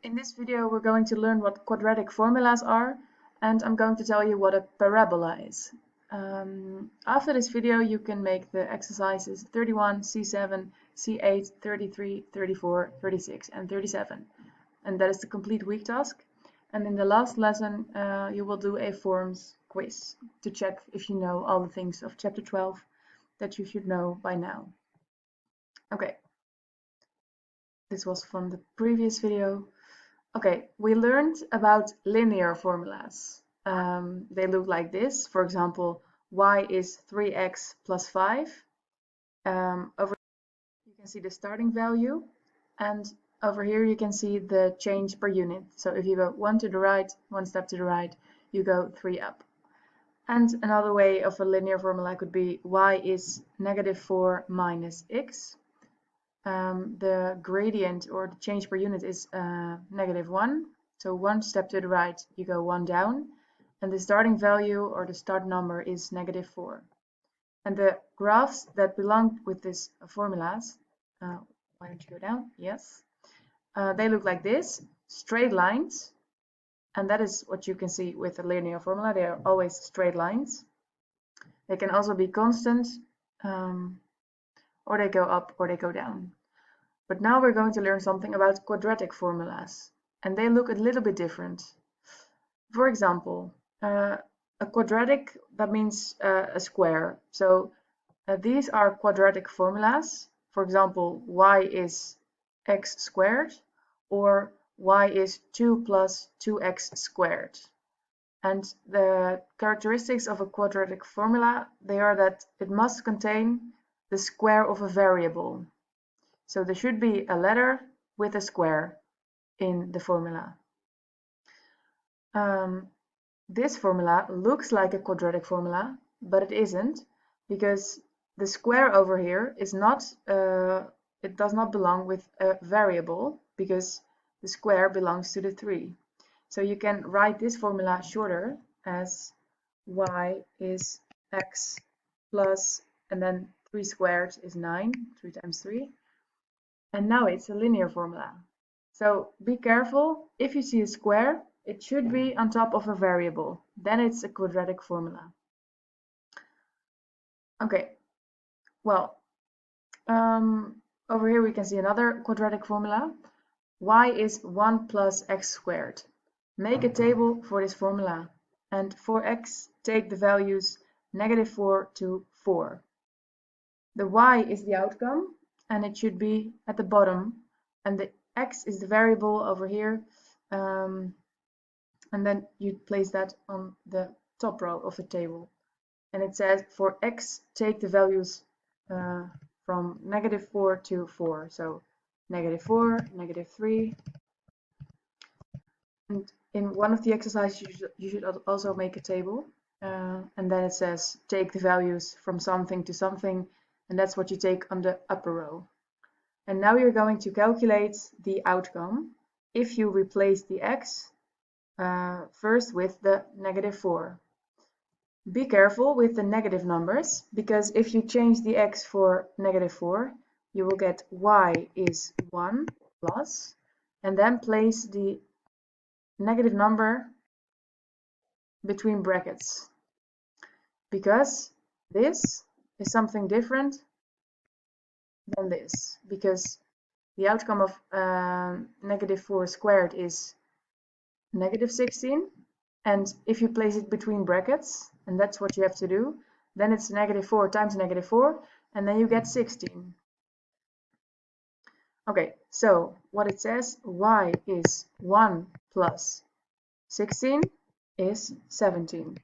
In this video, we're going to learn what quadratic formulas are, and I'm going to tell you what a parabola is. After this video, you can make the exercises 31, C7, C8, 33, 34, 36, and 37. And that is the complete week task. And in the last lesson, you will do a forms quiz to check if you know all the things of chapter 12 that you should know by now. Okay. This was from the previous video. Okay, we learned about linear formulas. They look like this. For example, y is 3x plus 5. Over here you can see the starting value, and over here you can see the change per unit. So if you go 1 to the right, 1 step to the right, you go 3 up. And another way of a linear formula could be y is -4 minus x. The gradient or the change per unit is -1. So 1 step to the right, you go 1 down. And the starting value or the start number is -4. And the graphs that belong with these formulas, why don't you go down? Yes. They look like this, straight lines. And that is what you can see with a linear formula. They are always straight lines. They can also be constant, or they go up or they go down. But now we're going to learn something about quadratic formulas, and they look a little bit different. For example, a quadratic, that means a square. So these are quadratic formulas. For example, y is x squared, or y is 2 plus 2x squared. And the characteristics of a quadratic formula, they are that it must contain the square of a variable. So there should be a letter with a square in the formula. This formula looks like a quadratic formula, but it isn't, because the square over here is not, it does not belong with a variable, because the square belongs to the 3. So you can write this formula shorter as y is x plus, and then 3 squared is 9, 3 times 3. And now it's a linear formula. So be careful, if you see a square, it should be on top of a variable. Then it's a quadratic formula. Okay, well, over here we can see another quadratic formula. Y is 1 plus x squared. Make a table for this formula. And for x, take the values -4 to 4. The y is the outcome, and it should be at the bottom, and the x is the variable over here, and then you place that on the top row of the table. And it says for x, take the values from -4 to 4. So -4, -3. And in one of the exercises, you should also make a table. And then it says take the values from something to something, and that's what you take on the upper row. And now you're going to calculate the outcome if you replace the x first with the -4. Be careful with the negative numbers, because if you change the x for -4, you will get y is 1 plus, and then place the negative number between brackets, because this is something different than this, because the outcome of -4 squared is -16, and if you place it between brackets, and that's what you have to do, then it's -4 times -4, and then you get 16. Okay, so what it says, y is 1 plus 16 is 17.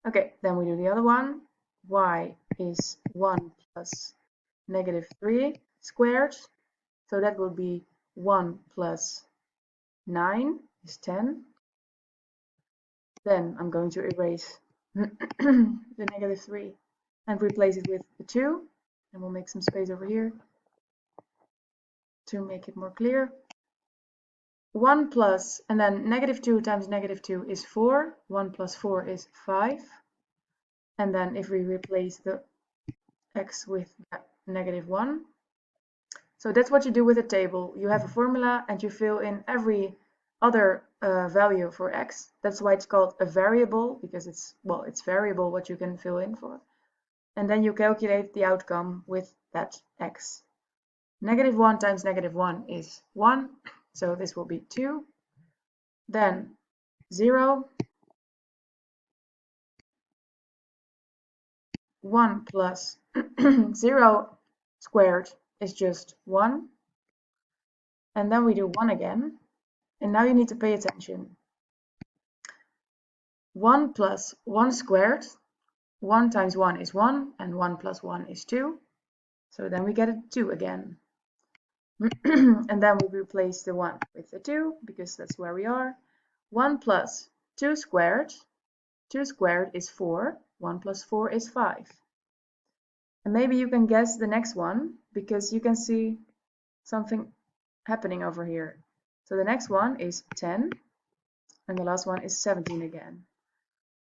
Okay, then we do the other one. Y is 1 plus -3 squared. So that will be 1 plus 9 is 10. Then I'm going to erase the -3 and replace it with the 2. And we'll make some space over here to make it more clear. 1 plus, and then -2 times -2 is 4. 1 plus 4 is 5. And then if we replace the x with -1, So that's what you do with a table. You have a formula and you fill in every other value for x. That's why it's called a variable, because it's variable what you can fill in for. And then you calculate the outcome with that x. -1 times -1 is 1, so this will be 2. Then 0, 1 plus 0 squared is just 1. And then we do 1 again. And now you need to pay attention. 1 plus 1 squared, 1 times 1 is 1, and 1 plus 1 is 2. So then we get a 2 again. And then we replace the 1 with the 2, because that's where we are. 1 plus 2 squared. 2 squared is 4. 1 plus 4 is 5. And maybe you can guess the next one, because you can see something happening over here. So the next one is 10, and the last one is 17 again.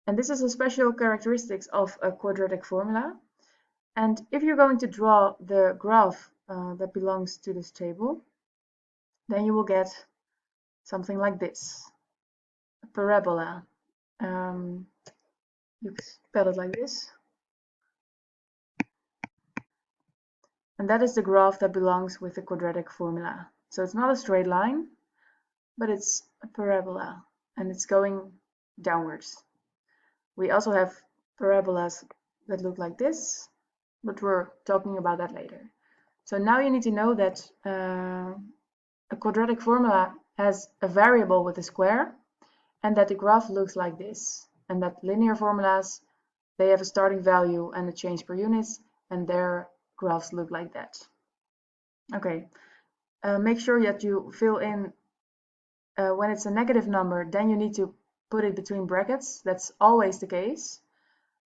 And this is a special characteristic of a quadratic formula. And if you're going to draw the graph that belongs to this table, then you will get something like this, a parabola. You spell it like this. And that is the graph that belongs with the quadratic formula. So it's not a straight line, but it's a parabola, and it's going downwards. We also have parabolas that look like this, but we're talking about that later. So now you need to know that a quadratic formula has a variable with a square, and that the graph looks like this, and that linear formulas, they have a starting value and a change per units, and their graphs look like that. Okay, make sure that you fill in when it's a negative number, then you need to put it between brackets. That's always the case.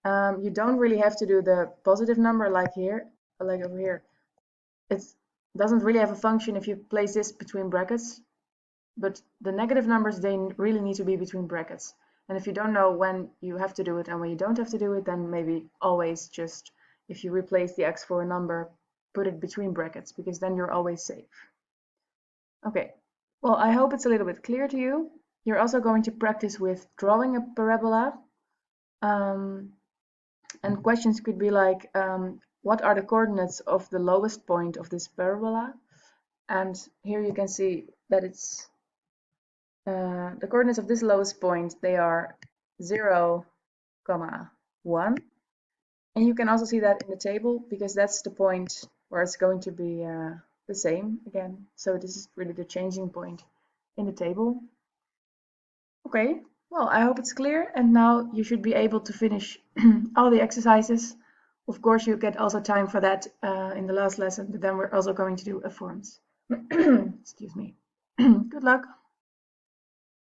You don't really have to do the positive number like here, like over here. It doesn't really have a function if you place this between brackets, but the negative numbers, they really need to be between brackets. And if you don't know when you have to do it and when you don't have to do it, then maybe always just, if you replace the x for a number, put it between brackets, because then you're always safe. Okay, well, I hope it's a little bit clear to you. You're also going to practice with drawing a parabola. And questions could be like, what are the coordinates of the lowest point of this parabola? And here you can see that it's the coordinates of this lowest point, they are 0, 1. And you can also see that in the table, because that's the point where it's going to be the same again. So this is really the changing point in the table. Okay, well, I hope it's clear, and now you should be able to finish all the exercises. Of course, you get also time for that in the last lesson, but then we're also going to do a forms. Excuse me. Good luck.